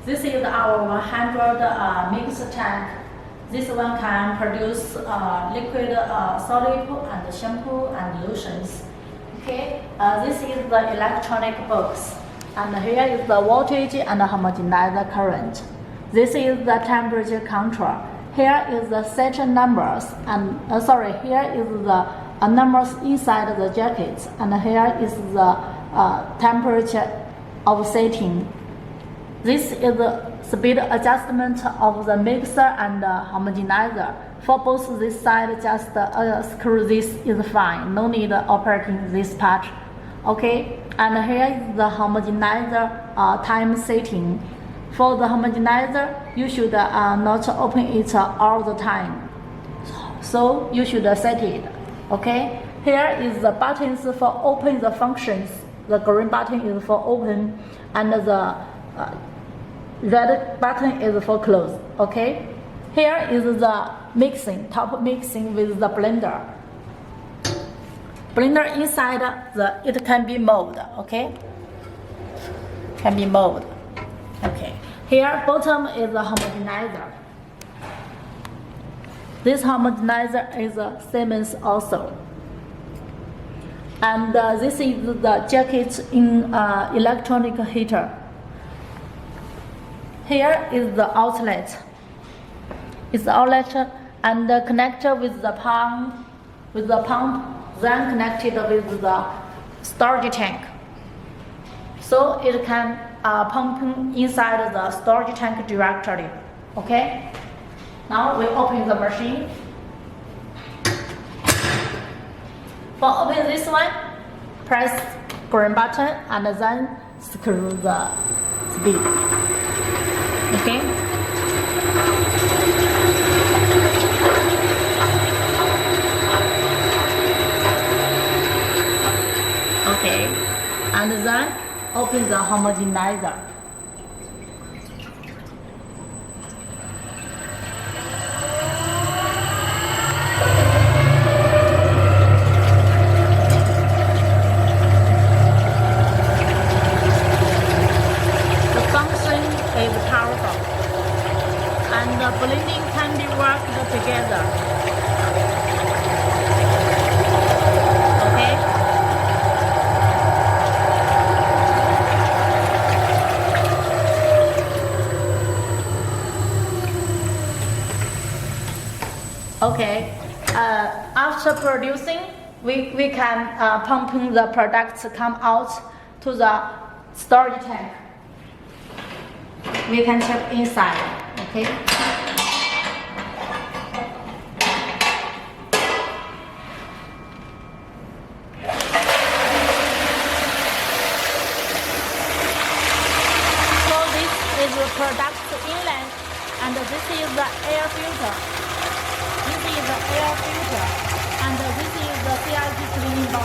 This is our 100 mix tank. This one can produce liquid solid and shampoo and lotions. Okay, this is the electronic box, and here is the voltage and homogenizer current. This is the temperature control. Here is the set numbers, and here is the numbers inside the jacket, and here is the temperature of setting. This is the speed adjustment of the mixer and homogenizer. For both this side, just screw this is fine. No need operating this part. Okay, and here is the homogenizer time setting. For the homogenizer, you should not open it all the time. So you should set it. Okay, here is the buttons for open the functions. The green button is for open, and the red button is for close. Okay, here is the mixing, top mixing with the blender. Blender inside it can be mold. Okay, can be mold. Okay, here bottom is the homogenizer. This homogenizer is Siemens also. And this is the jacket in electronic heater. Here is the outlet. It's the outlet and connected with the pump, then connected with the storage tank. So it can pump inside the storage tank directly. Okay. Now we open the machine. For open this one, press green button and then screw the speed. Okay. Okay, and then open the homogenizer. The blending can be worked together. Okay. Okay. After producing, we can pumping the products come out to the storage tank. We can check inside. Okay. Product inlet, and this is the air filter. This is the air filter, and this is the CIP cleaning box.